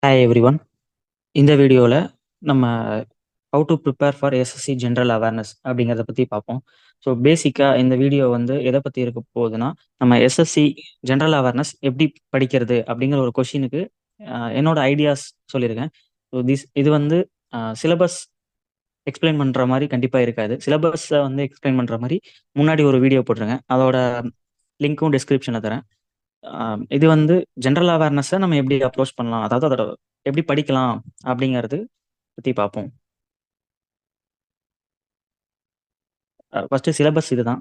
Hi everyone. இந்த வீடியோவில் நம்ம how to prepare for SSC general awareness அப்படிங்கிறத பற்றி பார்ப்போம். ஸோ பேசிக்காக இந்த வீடியோ வந்து எதை பற்றி இருக்க போகுதுன்னா, நம்ம எஸ்எஸ்சி ஜென்ரல் அவேர்னஸ் எப்படி படிக்கிறது அப்படிங்கிற ஒரு கொஷினுக்கு என்னோட ஐடியாஸ் சொல்லியிருக்கேன். ஸோ இது வந்து சிலபஸ் எக்ஸ்பிளைன் பண்ணுற மாதிரி கண்டிப்பாக இருக்காது. சிலபஸை வந்து எக்ஸ்பிளைன் பண்ணுற மாதிரி முன்னாடி ஒரு வீடியோ போட்டிருக்கேன். அதோட லிங்க்கும் டிஸ்கிரிப்ஷனில் தரேன். இது வந்து ஜென்ரல் அவேர்னஸை நம்ம எப்படி அப்ரோச் பண்ணலாம், அதாவது அதோட எப்படி படிக்கலாம் அப்படிங்கிறது பற்றி பார்ப்போம். ஃபர்ஸ்ட் சிலபஸ் இதுதான்.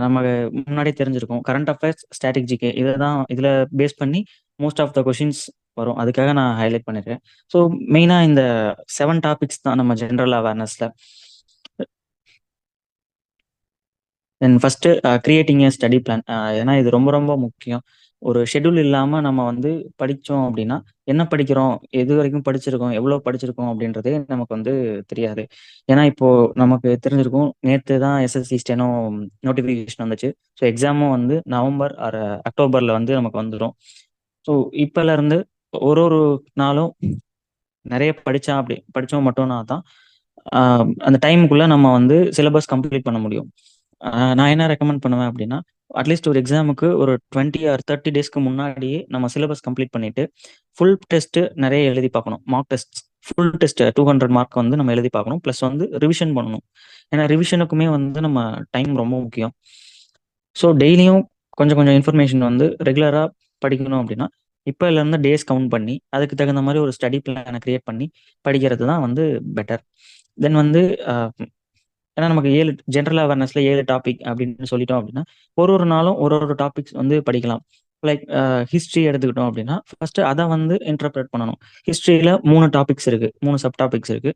நம்ம முன்னாடி தெரிஞ்சிருக்கும் கரண்ட் அஃபேர்ஸ், ஸ்டாட்டிக் ஜிகே இதை தான் இதில் பேஸ் பண்ணி மோஸ்ட் ஆஃப் த கொஷின்ஸ் வரும். அதுக்காக நான் ஹைலைட் பண்ணிருக்கேன். ஸோ மெயினாக இந்த 7 டாபிக்ஸ் தான் நம்ம ஜென்ரல் அவேர்னஸில். Then first creating a study plan. ஏன்னா இது ரொம்ப ரொம்ப முக்கியம். ஒரு ஷெட்யூல் இல்லாமல் நம்ம வந்து படித்தோம் அப்படின்னா என்ன படிக்கிறோம், எது வரைக்கும் படிச்சிருக்கோம், எவ்வளோ படிச்சிருக்கோம் அப்படின்றதே நமக்கு வந்து தெரியாது. ஏன்னா இப்போ நமக்கு தெரிஞ்சிருக்கும், நேற்று தான் எஸ்எஸ்சி ஸ்டெனோ நோட்டிஃபிகேஷன் வந்துச்சு. ஸோ எக்ஸாமும் வந்து நவம்பர் ஆர் அக்டோபரில் வந்து நமக்கு வந்துடும். ஸோ இப்போலேருந்து ஒரு ஒரு நாளும் நிறைய படித்தோம் மட்டும்னா தான் அந்த டைமுக்குள்ளே நம்ம வந்து சிலபஸ் கம்ப்ளீட் பண்ண முடியும். நான் என்ன ரெக்கமெண்ட் பண்ணுவேன் அப்படின்னா, அட்லீஸ்ட் ஒரு எக்ஸாமுக்கு ஒரு 20 ஆர் 30 டேஸ்க்கு முன்னாடியே நம்ம சிலபஸ் கம்ப்ளீட் பண்ணிட்டு ஃபுல் டெஸ்ட் நிறைய எழுதி பார்க்கணும். Mark test full test 200 mark வந்து நம்ம எழுதி பார்க்கணும். ப்ளஸ் வந்து ரிவிஷன் பண்ணணும். ஏன்னா ரிவிஷனுக்குமே வந்து நம்ம டைம் ரொம்ப முக்கியம். ஸோ டெய்லியும் கொஞ்சம் கொஞ்சம் இன்ஃபர்மேஷன் வந்து ரெகுலராக படிக்கணும் அப்படின்னா இப்போலேருந்து டேஸ் கவுண்ட் பண்ணி அதுக்கு தகுந்த மாதிரி ஒரு ஸ்டடி பிளானை கிரியேட் பண்ணி படிக்கிறது தான் வந்து பெட்டர். தென் வந்து ஏன்னா நமக்கு 7 ஜென்ரல் அவேர்னஸ்ல 7 டாபிக் அப்படின்னு சொல்லிட்டோம் அப்படின்னா ஒரு ஒரு நாளும் ஒரு ஒரு டாபிக்ஸ் வந்து படிக்கலாம். லைக் ஹிஸ்ட்ரி எடுத்துக்கிட்டோம் அப்படின்னா ஃபர்ஸ்ட் அதை வந்து இன்டர்பிரேட் பண்ணணும். ஹிஸ்ட்ரியில 3 டாபிக்ஸ் இருக்கு, 3 சப் டாபிக்ஸ் இருக்கு.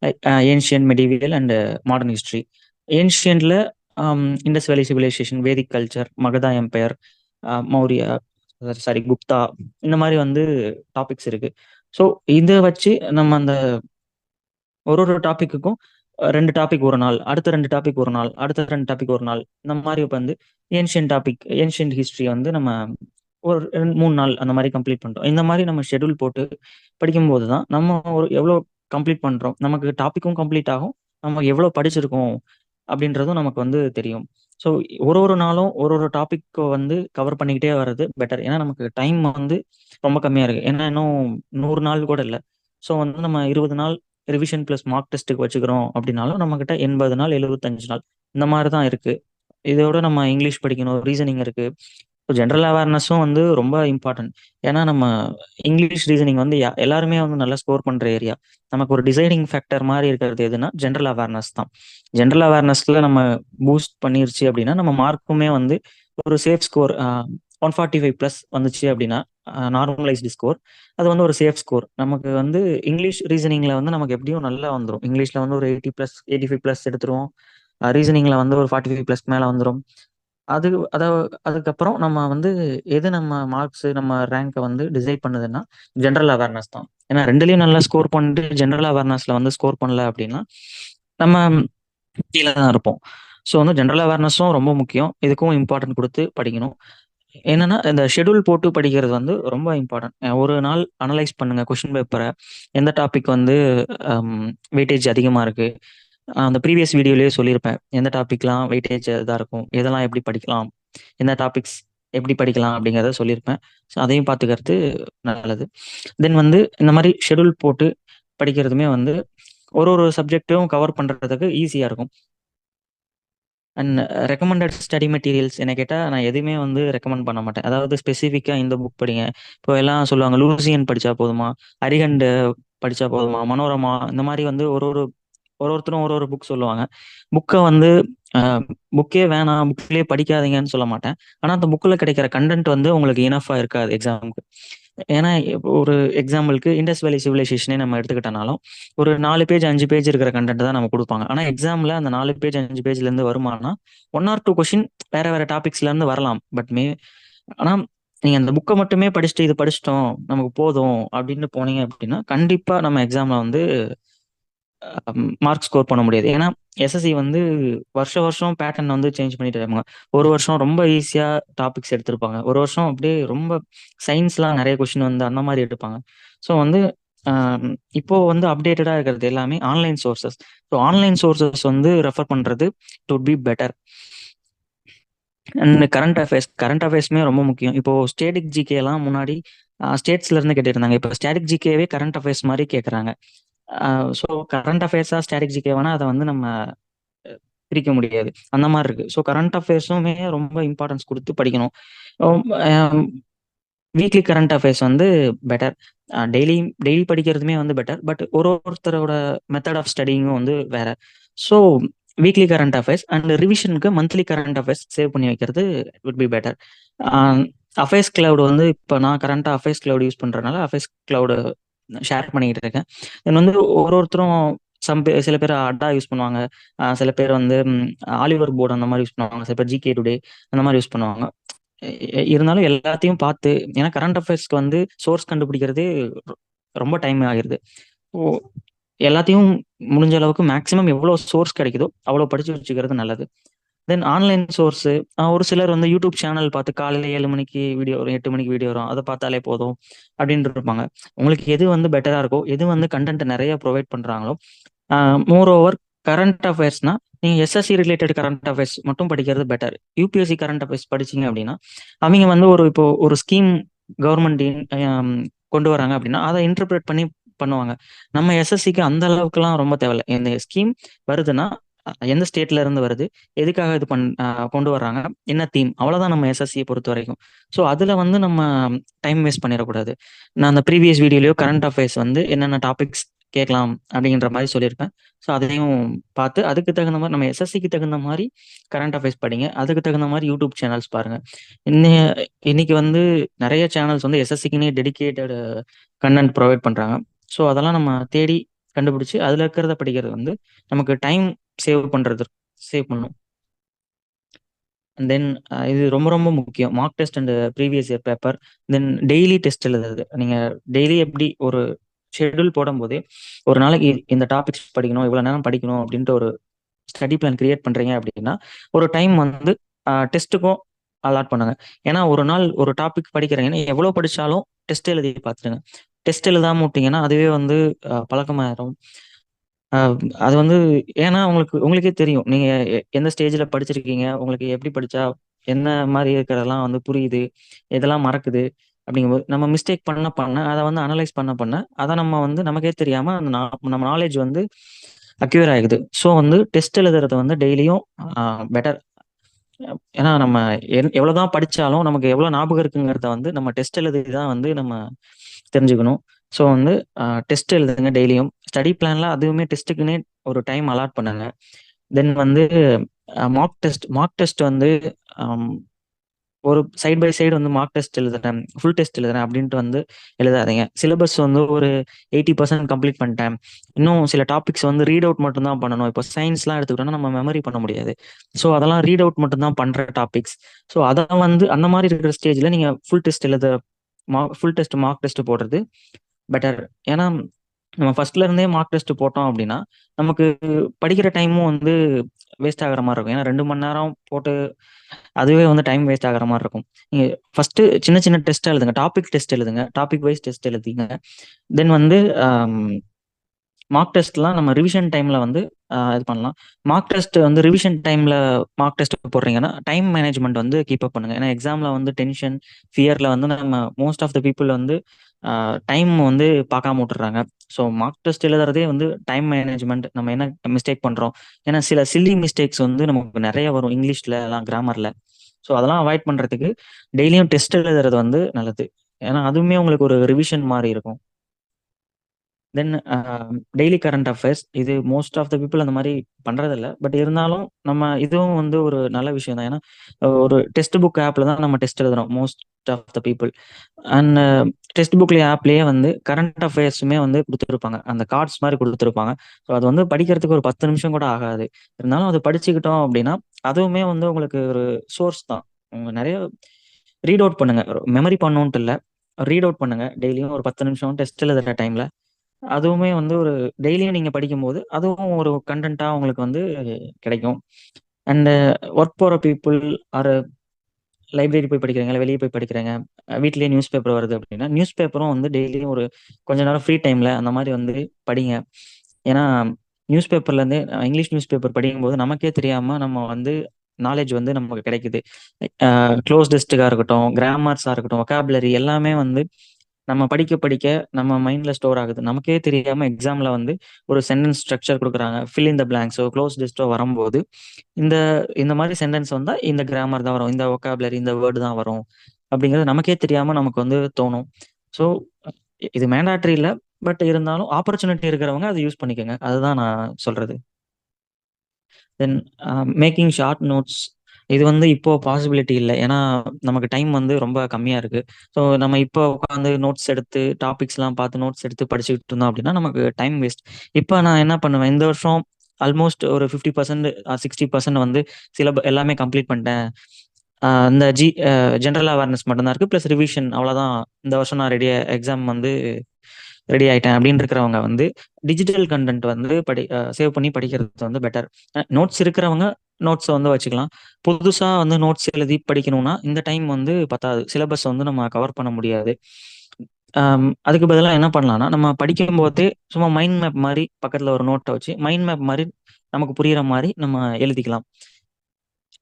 Like ancient, medieval and modern history. ஏன்ஷியன்ல Indus valley civilisation, Vedic culture, Magadha empire, Maurya, sorry Gupta, இந்த மாதிரி வந்து டாபிக்ஸ் இருக்கு. ஸோ இதை வச்சு நம்ம அந்த ஒரு ஒரு டாபிக்குக்கும் 2 டாபிக் ஒரு நாள், அடுத்த 2 டாபிக் ஒரு நாள், அடுத்த 2 டாபிக் ஒரு நாள், இந்த மாதிரி வந்து ஏன்ஷியன்ட் ஹிஸ்ட்ரி வந்து நம்ம ஒரு 3 நாள் அந்த மாதிரி கம்ப்ளீட் பண்ணிட்டோம். இந்த மாதிரி நம்ம ஷெட்யூல் போட்டு படிக்கும்போது தான் நம்ம ஒரு எவ்வளோ கம்ப்ளீட் பண்ணுறோம், நமக்கு டாப்பிக்கும் கம்ப்ளீட் ஆகும், நம்ம எவ்வளோ படிச்சிருக்கோம் அப்படின்றதும் நமக்கு வந்து தெரியும். ஸோ ஒரு ஒரு நாளும் ஒரு ஒரு டாபிக் வந்து கவர் பண்ணிக்கிட்டே வர்றது பெட்டர். ஏன்னா நமக்கு டைம் வந்து ரொம்ப கம்மியாக இருக்குது. ஏன்னா இன்னும் 100 நாள் கூட இல்லை. ஸோ வந்து நம்ம 20 நாள் ரிவிஷன் ப்ளஸ் மார்க் டெஸ்ட்டுக்கு வச்சுக்கிறோம் அப்படின்னாலும் நம்மக்கிட்ட 80 நாள் 75 நாள் இந்த மாதிரி தான் இருக்குது. இதோட நம்ம இங்கிலீஷ் படிக்கணும், ரீசனிங் இருக்குது. ஸோ ஜென்ரல் அவேர்னஸும் வந்து ரொம்ப இம்பார்ட்டன்ட். ஏன்னா நம்ம இங்கிலீஷ் ரீசனிங் வந்து எல்லாருமே வந்து நல்லா ஸ்கோர் பண்ணுற ஏரியா. நமக்கு ஒரு டிசைடிங் ஃபேக்டர் மாதிரி இருக்கிறது எதுனா ஜென்ரல் அவேர்னஸ் தான். ஜென்ரல் அவேர்னஸில் நம்ம பூஸ்ட் பண்ணிருச்சு அப்படின்னா நம்ம மார்க்குமே வந்து ஒரு சேஃப் ஸ்கோர் 145+ வந்துச்சு அப்படின்னா நார்மலைஸ்டு ஸ்கோர், அது வந்து ஒரு சேஃப் ஸ்கோர். நமக்கு வந்து இங்கிலீஷ் ரீசனிங்கில் வந்து நமக்கு எப்படியும் நல்லா வந்துடும். இங்கிலீஷில் வந்து ஒரு 80+, 85+ எடுத்துருவோம். ரீசனிங்கில் வந்து ஒரு 45+ மேலே வந்துடும். அது அத அதுக்கப்புறம் நம்ம வந்து எது நம்ம மார்க்ஸ் நம்ம ரேங்கை வந்து டிசைட் பண்ணுதுன்னா ஜென்ரல் அவேர்னஸ் தான். ஏன்னா ரெண்டுலேயும் நல்லா ஸ்கோர் பண்ணிட்டு ஜென்ரல் அவேர்னஸில் வந்து ஸ்கோர் பண்ணல அப்படின்னா நம்ம கீழே தான் இருப்போம். ஸோ வந்து ஜென்ரல் அவேர்னஸும் ரொம்ப முக்கியம். இதுக்கும் இம்பார்ட்டன்ட் கொடுத்து படிக்கணும். என்னன்னா இந்த ஷெட்யூல் போட்டு படிக்கிறது வந்து ரொம்ப இம்பார்ட்டன்ட். ஒரு நாள் அனலைஸ் பண்ணுங்க கொஷின் பேப்பரை, எந்த டாபிக் வந்து வெயிட்டேஜ் அதிகமாக இருக்கு. அந்த ப்ரீவியஸ் வீடியோலேயே சொல்லியிருப்பேன் எந்த டாபிக்லாம் வெயிட்டேஜ் இதாக இருக்கும், எதெல்லாம் எப்படி படிக்கலாம், எந்த டாபிக்ஸ் எப்படி படிக்கலாம் அப்படிங்கிறத சொல்லியிருப்பேன். ஸோ அதையும் பார்த்துக்கிறது நல்லது. தென் வந்து இந்த மாதிரி ஷெட்யூல் போட்டு படிக்கிறதுமே வந்து ஒரு ஒரு சப்ஜெக்ட்டும் கவர் பண்ணுறதுக்கு ஈஸியாக இருக்கும். அண்ட் ரெக்கமெண்டட் ஸ்டடி மெட்டீரியல்ஸ் என்ன கேட்டால் நான் எதுவுமே வந்து ரெக்கமெண்ட் பண்ண மாட்டேன். அதாவது ஸ்பெசிஃபிக்காக இந்த புக் படிங்க. இப்போ எல்லாம் சொல்லுவாங்க லூசியன் படித்தா போதுமா, அரிகண்டு படித்தா போதுமா, மனோரமா, இந்த மாதிரி வந்து ஒருத்தரும் ஒரு ஒரு புக் சொல்லுவாங்க. புக்கை வந்து புக்கே வேணாம், புக்லேயே படிக்காதீங்கன்னு சொல்ல மாட்டேன். ஆனால் அந்த புக்கில் கிடைக்கிற கண்டென்ட் வந்து உங்களுக்கு இனஃபாக இருக்காது எக்ஸாமுக்கு. ஏன்னா ஒரு எக்ஸாம்பிளுக்கு இண்டஸ் வேலி சிவிலைசேஷனே நம்ம எடுத்துக்கிட்டனாலும் ஒரு 4 பேஜ் 5 பேஜ் இருக்கிற கண்டென்ட் தான் நம்ம கொடுப்பாங்க. ஆனால் எக்ஸாமில் அந்த 4 பேஜ் 5 பேஜ்லேருந்து வருமானா 1 ஆர் 2 கொஷின் வேற வேற டாபிக்ஸ்லேருந்து வரலாம். பட் ஆனால் நீங்கள் அந்த புக்கை மட்டுமே படிச்சுட்டு இது படிச்சிட்டோம் நமக்கு போதும் அப்படின்னு போனீங்க அப்படின்னா கண்டிப்பாக நம்ம எக்ஸாமில் வந்து மார்க் ஸ்கோர் பண்ண முடியாது. ஏன்னா எஸ்எஸ்சி வந்து வருஷம் பேட்டர்ன் வந்து சேஞ்ச் பண்ணிட்டு இருப்பாங்க. ஒரு வருஷம் ரொம்ப ஈஸியாக டாபிக்ஸ் எடுத்திருப்பாங்க, ஒரு வருஷம் அப்படியே ரொம்ப சயின்ஸ்லாம் நிறைய கொஷின் வந்து அந்த மாதிரி எடுப்பாங்க. ஸோ வந்து இப்போ வந்து அப்டேட்டடா இருக்கிறது எல்லாமே online sources. So online sources வந்து ரெஃபர் பண்றது to be better. And current அஃபேர்ஸுமே ரொம்ப முக்கியம். இப்போ ஸ்டேட்டிக் ஜிகே எல்லாம் முன்னாடி ஸ்டேட்ஸ்ல இருந்து கேட்டுருந்தாங்க. இப்போ ஸ்டாட்டிக் ஜிகேவே கரண்ட் அஃபேர்ஸ் மாதிரி கேட்குறாங்க. ஸோ கரண்ட் அஃபேர்ஸா ஸ்டாட்டிக் ஜிகேவானா அதை வந்து நம்ம பிரிக்க முடியாது. அந்த மாதிரி இருக்கு. ஸோ கரண்ட் அஃபேர்ஸுமே ரொம்ப இம்பார்ட்டன்ஸ் கொடுத்து படிக்கணும். வீக்லி கரண்ட் அஃபேர்ஸ் வந்து பெட்டர். டெய்லி டெய்லி படிக்கிறதுமே வந்து பெட்டர். பட் ஒருத்தரோட மெத்தட் ஆஃப் ஸ்டடிங்கும் வந்து வேற. So weekly current affairs and ரிவிஷனுக்கு மந்த்லி கரண்ட் அஃபேர்ஸ் சேவ் பண்ணி வைக்கிறது would be better. Affairs cloud வந்து இப்போ நான் கரண்டாக அஃபேர்ஸ் கிளவுட் யூஸ் பண்ணுறதுனால அஃபேர்ஸ் கிளவுடு ஷேர் பண்ணிக்கிட்டு இருக்கேன். தென் வந்து ஒருத்தரும் சில பேர் அட்டா யூஸ் பண்ணுவாங்க. சில பேர் வந்து ஆலிவர் போர்டு அந்த மாதிரி யூஸ் பண்ணுவாங்க. சில பேர் ஜிகே டுடே அந்த மாதிரி யூஸ் பண்ணுவாங்க. இருந்தாலும் எல்லாத்தையும் பார்த்து, ஏன்னா கரண்ட் அஃபேர்ஸ்க்கு வந்து சோர்ஸ் கண்டுபிடிக்கிறதே ரொம்ப டைம் ஆகிருது. ஸோ எல்லாத்தையும் முடிஞ்ச அளவுக்கு மேக்ஸிமம் எவ்வளோ சோர்ஸ் கிடைக்குதோ அவ்வளோ படிச்சு வச்சுக்கிறது நல்லது. தென் ஆன்லைன் சோர்ஸு ஒரு சிலர் வந்து யூடியூப் சேனல் பார்த்து காலையில் 7 மணிக்கு வீடியோ வரும், 8 மணிக்கு வீடியோ வரும், அதை பார்த்தாலே போதும் அப்படின்ட்டு இருப்பாங்க. உங்களுக்கு எது வந்து பெட்டராக இருக்கோ, எது வந்து கண்டென்ட் நிறைய ப்ரொவைட் பண்ணுறாங்களோ, மோர் ஓவர் கரண்ட் அஃபேர்ஸ்னா நீங்கள் எஸ்எஸ்சி ரிலேட்டட் கரண்ட் அஃபேர்ஸ் மட்டும் படிக்கிறது பெட்டர். யூபிஎஸ்சி கரண்ட் அஃபேர்ஸ் படிச்சீங்க அப்படின்னா அவங்க வந்து இப்போ ஒரு ஸ்கீம் கவர்மெண்ட் கொண்டு வராங்க அப்படின்னா அதை இன்டர்பிரேட் பண்ணி பண்ணுவாங்க. நம்ம எஸ்எஸ்சிக்கு அந்த அளவுக்குலாம் ரொம்ப தேவையில்லை. இந்த ஸ்கீம் வருதுன்னா எந்த ஸ்டேட்ல இருந்து வருது, எதுக்காக இது கொண்டு வர்றாங்க, என்ன தீம், அவ்வளவுதான் நம்ம எஸ்எஸ்சியை பொறுத்த வரைக்கும். ஸோ அதுல வந்து நம்ம டைம் வேஸ்ட் பண்ணிடக்கூடாது. நான் அந்த ப்ரீவியஸ் வீடியோலயோ கரண்ட் அஃபேர்ஸ் வந்து என்னென்ன டாபிக்ஸ் கேட்கலாம் அப்படிங்கிற மாதிரி சொல்லியிருப்பேன். ஸோ அதையும் பார்த்து அதுக்கு தகுந்த மாதிரி நம்ம எஸ்எஸ்சிக்கு தகுந்த மாதிரி கரண்ட் அஃபேர்ஸ் படிங்க. அதுக்கு தகுந்த மாதிரி யூடியூப் சேனல்ஸ் பாருங்க. இன்னைக்கு வந்து நிறைய சேனல்ஸ் வந்து எஸ்எஸ்சிக்குன்னே டெடிக்கேட்டட் கண்டென்ட் ப்ரொவைட் பண்றாங்க. ஸோ அதெல்லாம் நம்ம தேடி கண்டுபிடிச்சு அதுல இருக்கிறத படிக்கிறது வந்து நமக்கு டைம் சேவ் பண்ணும். அண்ட் தென் இது ரொம்ப ரொம்ப முக்கியம். Mark test and previous year paper. Then daily test எழுதுறது. நீங்க டெய்லி எப்படி ஒரு ஷெட்யூல் போடும்போதே ஒரு நாளைக்கு இந்த டாபிக்ஸ் படிக்கணும், இவ்வளவு நேரம் படிக்கணும் அப்படின்ட்டு ஒரு ஸ்டடி பிளான் கிரியேட் பண்றீங்க அப்படின்னா ஒரு டைம் வந்து டெஸ்ட்டுக்கும் அலாட் பண்ணுங்க. ஏன்னா ஒரு நாள் ஒரு டாபிக் படிக்கிறீங்கன்னா எவ்வளவு படிச்சாலும் டெஸ்ட் எழுதி பார்த்துருங்க. டெஸ்ட் எழுதாம விட்டீங்கன்னா அதுவே வந்து பழக்கமாயிரும். அது வந்து ஏன்னா உங்களுக்கே தெரியும். நீங்க எந்த ஸ்டேஜ்ல படிச்சிருக்கீங்க, உங்களுக்கு எப்படி படிச்சா என்ன மாதிரி இருக்கிறதெல்லாம் வந்து புரியுது, எதெல்லாம் மறக்குது அப்படிங்கும்போது நம்ம மிஸ்டேக் பண்ண அதை வந்து அனலைஸ் பண்ண அதை நம்ம வந்து நமக்கே தெரியாம அந்த நம்ம நாலேஜ் வந்து அக்யூர் ஆகுது. ஸோ வந்து டெஸ்ட் எழுதுறது வந்து டெய்லியும் பெட்டர். ஏன்னா நம்ம எவ்வளவுதான் படிச்சாலும் நமக்கு எவ்வளவு ஞாபகம் இருக்குங்கிறத வந்து நம்ம டெஸ்ட் எழுதி தான் வந்து நம்ம தெரிஞ்சுக்கணும். ஸோ வந்து டெஸ்ட் எழுதுங்க டெய்லியும். ஸ்டடி பிளான்ல அதுவுமே டெஸ்ட்டுக்குன்னே ஒரு டைம் அலாட் பண்ணுங்க. தென் வந்து மார்க் டெஸ்ட் வந்து ஒரு சைட் பை சைடு வந்து மார்க் டெஸ்ட் எழுதுறேன், ஃபுல் டெஸ்ட் எழுதுறேன் அப்படின்ட்டு வந்து எழுதாதீங்க. சிலபஸ் வந்து ஒரு 80% கம்ப்ளீட் பண்ணிட்டேன், இன்னும் சில டாபிக்ஸ் வந்து ரீட் அவுட் மட்டும் தான் பண்ணணும். இப்போ சயின்ஸ்லாம் எடுத்துக்கிட்டோம்னா நம்ம மெமரி பண்ண முடியாது. ஸோ அதெல்லாம் ரீட் அவுட் மட்டும் தான் பண்ற டாபிக்ஸ். ஸோ அதை வந்து அந்த மாதிரி இருக்கிற ஸ்டேஜ்ல நீங்க ஃபுல் டெஸ்ட் மார்க் டெஸ்ட் போடுறது பெட்டர். ஏன்னா நம்ம ஃபர்ஸ்ட்ல இருந்தே மார்க் டெஸ்ட் போட்டோம் அப்படின்னா நமக்கு படிக்கிற டைமும் வந்து வேஸ்ட் ஆகிற மாதிரி இருக்கும். ஏன்னா 2 மணி நேரம் போட்டு அதுவே வந்து டைம் வேஸ்ட் ஆகிற மாதிரி இருக்கும். நீங்க ஃபர்ஸ்ட் சின்ன சின்ன டெஸ்ட் எழுதுங்க, டாபிக் டெஸ்ட் எழுதுங்க, டாபிக் வைஸ் டெஸ்ட் எழுதிங்க. தென் வந்து மார்க் டெஸ்ட்லாம் நம்ம ரிவிஷன் டைம்ல வந்து இது பண்ணலாம். மார்க் டெஸ்ட் வந்து ரிவிஷன் டைம்ல மார்க் டெஸ்ட் போடுறீங்கன்னா டைம் மேனேஜ்மெண்ட் வந்து கீப் அப் பண்ணுங்க. ஏன்னா எக்ஸாம்ல வந்து டென்ஷன் ஃபியர்ல வந்து நம்ம மோஸ்ட் ஆஃப் த பீப்புள் வந்து டைம் வந்து பார்க்காம விட்டுறாங்க. ஸோ மார்க் டெஸ்ட் எழுதுறதே வந்து டைம் மேனேஜ்மெண்ட். நம்ம என்ன மிஸ்டேக் பண்றோம், ஏன்னா சில சில்லி மிஸ்டேக்ஸ் வந்து நமக்கு நிறைய வரும் இங்கிலீஷ்ல எல்லாம், கிராமர்ல. ஸோ அதெல்லாம் அவாய்ட் பண்றதுக்கு டெய்லியும் டெஸ்ட் எழுதுறது வந்து நல்லது. ஏன்னா அதுவுமே உங்களுக்கு ஒரு ரிவிஷன் மாதிரி இருக்கும். தென் டெய்லி கரண்ட் அஃபேர்ஸ் இது மோஸ்ட் ஆஃப் த பீப்புள் அந்த மாதிரி பண்றதில்ல. பட் இருந்தாலும் நம்ம இதுவும் வந்து ஒரு நல்ல விஷயம் தான். ஏன்னா ஒரு டெக்ஸ்ட் புக் ஆப்ல தான் நம்ம டெஸ்ட் எழுதுறோம் most of the people. And text புக்ல ஆப்லயே வந்து கரண்ட் அஃபேர்ஸுமே வந்து கொடுத்துருப்பாங்க, அந்த கார்ட்ஸ் மாதிரி கொடுத்துருப்பாங்க. ஸோ அது வந்து படிக்கிறதுக்கு ஒரு 10 நிமிஷம் கூட ஆகாது. இருந்தாலும் அது படிச்சுக்கிட்டோம் அப்படின்னா அதுவுமே வந்து உங்களுக்கு ஒரு சோர்ஸ் தான். உங்க நிறைய ரீட் அவுட் பண்ணுங்க, மெமரி பண்ணணுன்ட்டு இல்லை, ரீட் அவுட் பண்ணுங்க டெய்லியும் ஒரு 10 நிமிஷம் டெஸ்ட் எழுதுற டைம்ல. அதுவுமே வந்து ஒரு டெய்லியும் நீங்க படிக்கும்போது அதுவும் ஒரு கண்டென்ட்டா உங்களுக்கு வந்து கிடைக்கும். அண்ட் ஒர்க் போற பீப்புள் ஆர் லைப்ரரி போய் படிக்கிறீங்க, இல்ல வெளிய போய் படிக்கிறீங்க. வீட்லயே நியூஸ் பேப்பர் வருது அப்படின்னா, நியூஸ் பேப்பரும் வந்து டெய்லியும் ஒரு கொஞ்ச நேரம் ஃப்ரீ டைம்ல அந்த மாரி வந்து படிங்க. ஏன்னா, நியூஸ் பேப்பர்லேருந்து இங்கிலீஷ் நியூஸ் பேப்பர் படிக்கும்போது நமக்கே தெரியாம நம்ம வந்து நாலேட்ஜ் வந்து நமக்கு கிடைக்குது. க்ளோஸ்டு இருக்கட்டும், கிராமர்ஸா இருக்கட்டும், வொக்காபுலரி எல்லாமே வந்து நம்ம படிக்க படிக்க நம்ம மைண்ட்ல ஸ்டோர் ஆகுது. நமக்கே தெரியாம எக்ஸாம்ல வந்து ஒரு சென்டென்ஸ் ஸ்ட்ரக்சர் குடுக்குறாங்க. ஃபில் இன் த பிளாங்க்ஸோ, க்ளோஸ் லிஸ்ட்டோ வரும்போது, இந்த இந்த மாரி சென்டென்ஸ் வந்தா இந்த கிராமர் தான் வரும். இந்த வொக்காபுலரி, இந்த வேர்ட் தான் வரும். அப்படிங்கிறது நமக்கே தெரியாம நமக்கு வந்து தோணும். ஸோ, இது மேண்டாட்டரி இல்ல. பட் இருந்தாலும் ஆப்பர்ச்சுனிட்டி இருக்கிறவங்க அத யூஸ் பண்ணிக்கங்க. அதுதான் நான் சொல்றது. தென் மேக்கிங் ஷார்ட் நோட்ஸ் இது வந்து இப்போ பாசிபிலிட்டி இல்ல. ஏன்னா, நமக்கு டைம் வந்து ரொம்ப கம்மியா இருக்கு. ஸோ, நம்ம இப்போ உட்காந்து நோட்ஸ் எடுத்து, டாபிக்ஸ்லாம் பார்த்து நோட்ஸ் எடுத்து படிச்சுக்கிட்டு இருந்தோம் அப்படின்னா, நமக்கு டைம் வேஸ்ட். இப்ப நான் என்ன பண்ணுவேன், இந்த வருஷம் ஆல்மோஸ்ட் ஒரு 50% 60% வந்து எல்லாமே கம்ப்ளீட் பண்ணிட்டேன். இந்த ஜெனரல் அவேர்னஸ் மட்டும் தான் இருக்கு. பிளஸ் ரிவிஷன் அவ்வளோதான். இந்த வருஷம் நான் எக்ஸாம் வந்து ரெடி ஆயிட்டேன் அப்படின்னு இருக்கிறவங்க வந்து டிஜிட்டல் கண்டென்ட் வந்து சேவ் பண்ணி படிக்கிறது வந்து பெட்டர். நோட்ஸ் இருக்கிறவங்க நோட்ஸை வந்து வச்சுக்கலாம். புதுசா வந்து நோட்ஸ் எழுதி படிக்கணும்னா இந்த டைம் வந்து பத்தாது. சிலபஸ் வந்து நம்ம கவர் பண்ண முடியாது. அதுக்கு பதிலா என்ன பண்ணலாம்னா, நம்ம படிக்கும் போதே சும்மா மைண்ட் மேப் மாரி பக்கத்துல ஒரு நோட்ட வச்சு மைண்ட் மேப் மாரி நமக்கு புரியிற மாரி நம்ம எழுதிக்கலாம்.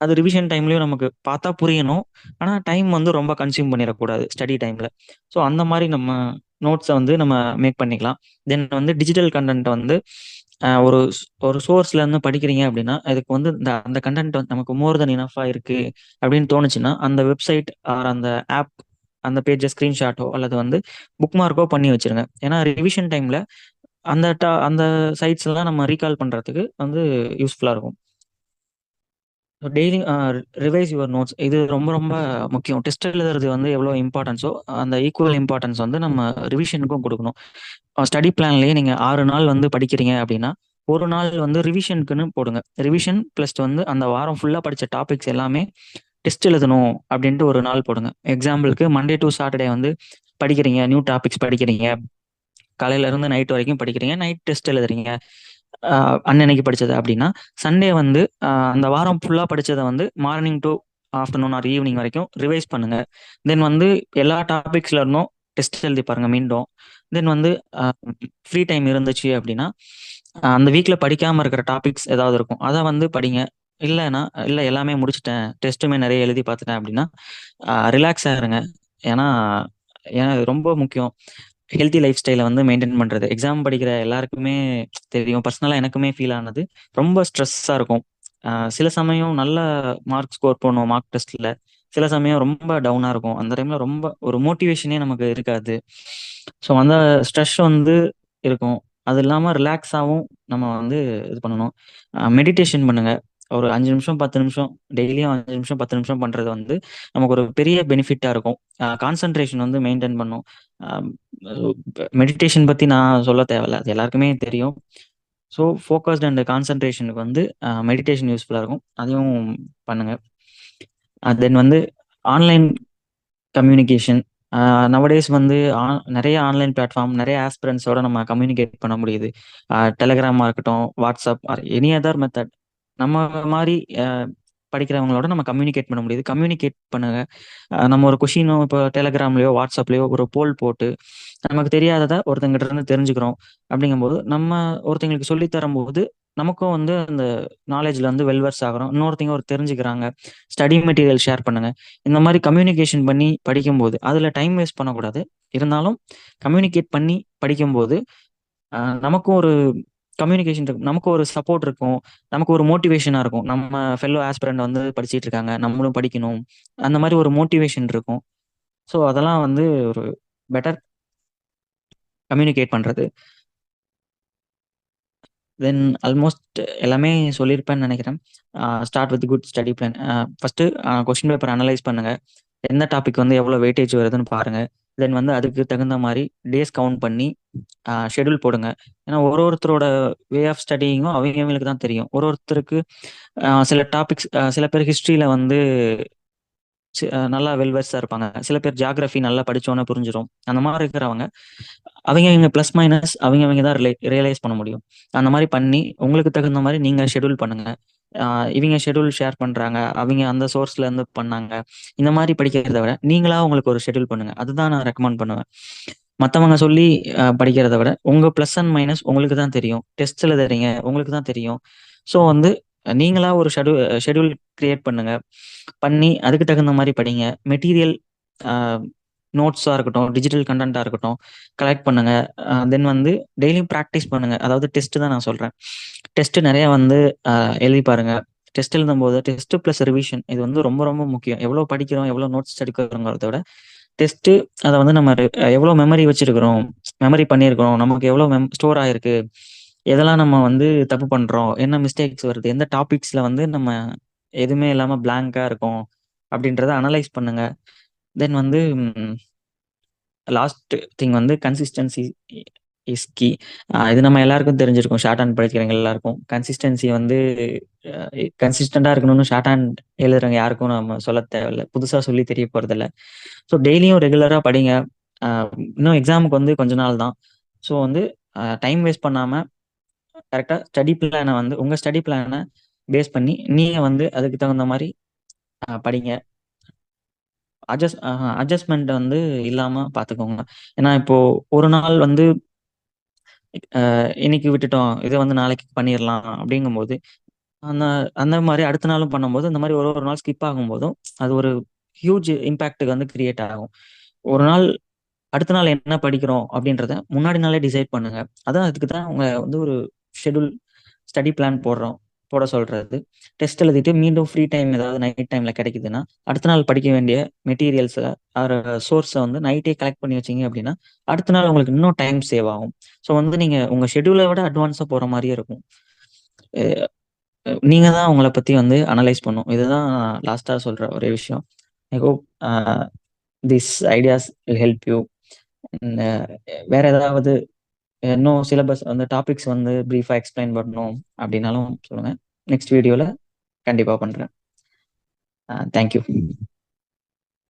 அது ரிவிஷன் டைம்லயும் நமக்கு பார்த்தா புரியணும். ஆனா டைம் வந்து ரொம்ப கன்சியூம் பண்ணிறக்கூடாது ஸ்டடி டைம்ல. ஸோ அந்த மாரி நம்ம நோட்ஸ வந்து நம்ம மேக் பண்ணிக்கலாம். தென் வந்து டிஜிட்டல் கன்டென்ட் வந்து ஒரு ஒரு சோர்ஸ்ல இருந்து படிக்கிறீங்க அப்படின்னா, அதுக்கு வந்து அந்த கன்டென்ட் வந்து நமக்கு மோர் தென் இனஃப்பா இருக்கு அப்படின்னு தோணுச்சுன்னா, அந்த வெப்சைட் ஆர் அந்த ஆப் அந்த பேஜ ஸ்கிரீன்ஷாட்டோ அல்லது வந்து புக் மார்க்கோ பண்ணி வச்சுருங்க. ஏன்னா ரிவிஷன் டைம்ல அந்த சைட்ஸ்லாம் நம்ம ரீகால் பண்றதுக்கு வந்து யூஸ்ஃபுல்லா இருக்கும். டெய்லி ரிவைஸ் யுவர் நோட்ஸ் இது ரொம்ப ரொம்ப முக்கியம். டெஸ்ட் எழுதுறது வந்து எவ்வளோ இம்பார்ட்டன்ஸோ, அந்த ஈக்குவல் இம்பார்ட்டன்ஸ் வந்து நம்ம ரிவிஷனுக்கும் குடுக்கணும். ஸ்டடி பிளான்லயே நீங்க 6 நாள் வந்து படிக்கிறீங்க அப்படின்னா, 1 நாள் வந்து ரிவிஷனுக்குன்னு போடுங்க. ரிவிஷன் பிளஸ் வந்து அந்த வாரம் ஃபுல்லா படிச்ச டாபிக்ஸ் எல்லாமே டெஸ்ட் எழுதணும் அப்படின்ட்டு ஒரு நாள் போடுங்க. எக்ஸாம்பிளுக்கு மண்டே டூ சாட்டர்டே வந்து படிக்கிறீங்க, நியூ டாபிக்ஸ் படிக்கிறீங்க. காலையில இருந்து நைட் வரைக்கும் படிக்கிறீங்க. நைட் டெஸ்ட் எழுதுறீங்க. அன்னன்னைக்கு படிச்சது அப்படின்னா, சண்டே வந்து அந்த வாரம் ஃபுல்லா படிச்சத வந்து morning to afternoon or evening வரைக்கும் ரிவைஸ் பண்ணுங்க. தென் வந்து எல்லா டாபிக்ஸ்ல இருந்தும் டெஸ்ட் எழுதி பாருங்க மீண்டும். தென் வந்து அ ஃப்ரீ டைம் இருந்துச்சு அப்படின்னா, அந்த வீக்ல படிக்காம இருக்கிற டாபிக்ஸ் ஏதாவது இருக்கும். அத வந்து படிங்க. இல்லன்னா, இல்ல எல்லாமே முடிச்சுட்டேன். டெஸ்ட்டுமே நெறைய எழுதி பார்த்துட்டேன் அப்படின்னா, ரிலாக்ஸா இருங்க. ஏன்னா ஏன்னா இது ரொம்ப முக்கியம். ஹெல்த்தி லைஃப் ஸ்டைல வந்து மெயின்டெயின் பண்றது. எக்ஸாம் படிக்கிற எல்லாருக்குமே தெரியும். பர்சனலா எனக்குமே ஃபீல் ஆனது. ரொம்ப ஸ்ட்ரெஸ்ஸா இருக்கும். சில சமயம் நல்ல மார்க் ஸ்கோர் பண்ணுவோம் மார்க் டெஸ்ட்ல. சில சமயம் ரொம்ப டவுனா இருக்கும். அந்த டைம்ல ரொம்ப ஒரு மோட்டிவேஷனே நமக்கு இருக்காது. ஸோ அந்த ஸ்ட்ரெஸ் வந்து இருக்கும். அது இல்லாம ரிலாக்ஸாவும் நம்ம வந்து இது பண்ணணும். மெடிடேஷன் பண்ணுங்க. ஒரு 5 நிமிஷம், 10 நிமிஷம் டெய்லியும் 5 நிமிஷம், 10 நிமிஷம் பண்றது வந்து நமக்கு ஒரு பெரிய பெனிஃபிட்டா இருக்கும். கான்சன்ட்ரேஷன் வந்து மெயின்டெயின் பண்ணும். அ மெடிடேஷன் பத்தி நான் சொல்ல தேவையில்ல. அது எல்லாருக்குமே தெரியும். ஸோ ஃபோக்கஸ்ட் அண்ட் கான்சன்ட்ரேஷனுக்கு வந்து மெடிடேஷன் யூஸ்ஃபுல்லா இருக்கும். அதையும் பண்ணுங்க. தென் வந்து ஆன்லைன் கம்யூனிகேஷன். நவடேஸ் வந்து நெறைய ஆன்லைன் பிளாட்ஃபார்ம், நெறைய ஆஸ்பிரண்ட்ஸோட நம்ம கம்யூனிகேட் பண்ண முடியுது. டெலகிராமா இருக்கட்டும், WhatsApp or any other method. நம்ம மாரி படிக்கிறவங்களோட நம்ம கம்யூனிகேட் பண்ண முடியுது. கம்யூனிகேட் பண்ணுங்க. நம்ம ஒரு கொஷினோ இப்போ டெலகிராம்லயோ, வாட்ஸ்அப்லயோ ஒரு போல் போட்டு நமக்கு தெரியாதத ஒருத்தங்கிட்ட இருந்து தெரிஞ்சுக்கிறோம். அப்படிங்கும்போது, நம்ம ஒருத்தங்களுக்கு சொல்லி தரும்போது, நமக்கும் வந்து அந்த நாலேட்ஜ்ல வந்து வெல் ஆகுறோம். இன்னொருத்தங்க தெரிஞ்சுக்கிறாங்க. ஸ்டடி மெட்டீரியல் ஷேர் பண்ணுங்க. இந்த மாரி கம்யூனிகேஷன் பண்ணி படிக்கும்போது, அதுல டைம் வேஸ்ட் பண்ணக்கூடாது. இருந்தாலும் கம்யூனிகேட் பண்ணி படிக்கும்போது, நமக்கும் ஒரு கம்யூனிகேஷன் இருக்கும். நமக்கு ஒரு சப்போர்ட் இருக்கும். நமக்கு ஒரு மோட்டிவேஷனா இருக்கும். நம்ம ஃபெல்லோ ஆஸ்பிரண்ட் வந்து படிச்சுட்டு இருக்காங்க. நம்மளும் படிக்கணும். அந்த மாரி ஒரு மோட்டிவேஷன் இருக்கும். ஸோ, அதெல்லாம் வந்து ஒரு பெட்டர் கம்யூனிகேட் பண்றது. தென் ஆல்மோஸ்ட் எல்லாமே சொல்லியிருப்பேன்னு நெனைக்கிறேன். Start with good study plan. First question paper analyse பண்ணுங்க. எந்த டாபிக் வந்து எவ்வளோ வெயிட்டேஜ் வருதுன்னு பாருங்க. தென் வந்து அதுக்கு தகுந்த மாரி டேஸ் கவுண்ட் பண்ணி ஷெட்யூல் போடுங்க. ஏன்னா ஒருத்தரோட வே ஆஃப் ஸ்டடியிங்கும் அவங்களுக்கு தான் தெரியும். ஒருத்தருக்கு சில டாபிக்ஸ் சில பேர் ஹிஸ்ட்ரியில வந்து நல்லா வெல் வெர்ஸா இருப்பாங்க. சில பேர் ஜியோகிராஃபி நல்லா படிச்சோனே புரிஞ்சிரும். அந்த மாரி இருக்கிறவங்க, அவைங்க பிளஸ் மைனஸ் அவைங்க தான் ரியலைஸ் பண்ண முடியும். அந்த மாரி பண்ணி உங்களுக்கு தகுந்த மாரி நீங்க ஷெட்யூல் பண்ணுங்க. இவங்க ஷெட்யூல் ஷேர் பண்றாங்க, அவங்க அந்த சோர்ஸ்ல இருந்து பண்ணாங்க. இந்த மாதிரி படிக்கிறத விட நீங்களா உங்களுக்கு ஒரு ஷெட்யூல் பண்ணுங்க. அதுதான் நான் ரெக்கமெண்ட் பண்ணுவேன். மத்தவங்க சொல்லி படிக்கிறத விட உங்க ப்ளஸ் அண்ட் மைனஸ் உங்களுக்கு தான் தெரியும். டெஸ்ட் எழுதுறீங்க, உங்களுக்கு தான் தெரியும். ஸோ வந்து நீங்களா ஒரு ஷெட்யூல் கிரியேட் பண்ணுங்க. பண்ணி அதுக்கு தகுந்த மாதிரி படிங்க. மெட்டீரியல் நோட்ஸா இருக்கட்டும், டிஜிட்டல் கன்டென்ட்டா இருக்கட்டும், கலெக்ட் பண்ணுங்க. தென் வந்து டெய்லியும் ப்ராக்டிஸ் பண்ணுங்க. அதாவது டெஸ்ட் தான் நான் சொல்றேன். டெஸ்ட் நிறைய வந்து எழுதி பாருங்க. டெஸ்ட் எழுதும்போது டெஸ்ட் பிளஸ் ரிவிஷன் இது வந்து ரொம்ப ரொம்ப முக்கியம். எவ்வளோ படிக்கிறோம், எவ்வளோ நோட்ஸ் எடுக்கிறோங்கிறத விட டெஸ்ட் அதை வந்து நம்ம எவ்வளோ மெமரி வச்சிருக்கிறோம், மெமரி பண்ணியிருக்கிறோம், நமக்கு எவ்வளோ ஸ்டோர் ஆயிருக்கு, எதெல்லாம் நம்ம வந்து தப்பு பண்றோம், என்ன மிஸ்டேக்ஸ் வருது, எந்த டாபிக்ஸ்ல வந்து நம்ம எதுவுமே இல்லாம பிளாங்கா இருக்கும் அப்படின்றத அனலைஸ் பண்ணுங்க. தென் வந்து லாஸ்ட் திங் வந்து கன்சிஸ்டன்சி இஸ் கீ. இது நம்ம எல்லாருக்கும் தெரிஞ்சிருக்கும். ஷார்ட் ஹேண்ட் படிக்கிறவங்க எல்லாருக்கும் கன்சிஸ்டன்சி வந்து கன்சிஸ்டண்டா இருக்கணும்னு ஷார்ட் ஹேண்ட் எழுதுறவங்க யாருக்கும் நம்ம சொல்ல தேவையில்லை, புதுசா சொல்லி தெரிய போறதில்ல. ஸோ டெய்லியும் ரெகுலரா படிங்க. இன்னும் எக்ஸாமுக்கு வந்து கொஞ்ச நாள் தான். ஸோ வந்து டைம் வேஸ்ட் பண்ணாம கரெக்டா ஸ்டடி பிளானை வந்து உங்க ஸ்டடி பிளானை பேஸ் பண்ணி நீங்க வந்து அதுக்கு தகுந்த மாதிரி படிங்க. அட்ஜஸ்ட்மெண்ட் வந்து இல்லாம பாத்துக்கோங்க. ஏன்னா இப்போ ஒரு நாள் வந்து இன்னைக்கு விட்டுட்டோம், இதை வந்து நாளைக்கு பண்ணிடலாம் அப்படிங்கும்போது அந்த அந்த மாதிரி அடுத்த நாளும் பண்ணும்போது இந்த மாதிரி ஒரு ஒரு நாள் ஸ்கிப் ஆகும்போதும் அது ஒரு ஹியூஜ் இம்பாக்டுக்கு வந்து கிரியேட் ஆகும். ஒரு நாள் அடுத்த நாள் என்ன படிக்கிறோம் அப்படின்றத முன்னாடி நாளே டிசைட் பண்ணுங்க. அதான் அதுக்கு தான் அவங்க வந்து ஒரு ஷெட்யூல் ஸ்டடி பிளான் போட சொல்றது. டெஸ்ட் எழுதிட்டு மீண்டும் ஃப்ரீ டைம் ஏதாவது நைட் டைம்ல கிடைக்குதுன்னா அடுத்த நாள் படிக்க வேண்டிய மெட்டீரியல்ஸை சோர்ஸை வந்து நைட்டே கலெக்ட் பண்ணி வச்சிங்க அப்படின்னா அடுத்த நாள் உங்களுக்கு இன்னும் டைம் சேவ் ஆகும். ஸோ வந்து நீங்க உங்க ஷெட்யூலை விட அட்வான்ஸா போற மாதிரியே இருக்கும். நீங்க தான் உங்களை பத்தி வந்து அனலைஸ் பண்ணும். இதுதான் லாஸ்டா சொல்ற ஒரே விஷயம். I hope this ideas will help you. வேற ஏதாவது இன்னும் சிலபஸ் அந்த டாபிக்ஸ் வந்து பிரீஃபா எக்ஸ்பிளைன் பண்ணணும் அப்படின்னாலும் சொல்லுங்க. நெக்ஸ்ட் வீடியோல கண்டிப்பா பண்றேன். தேங்க்யூ.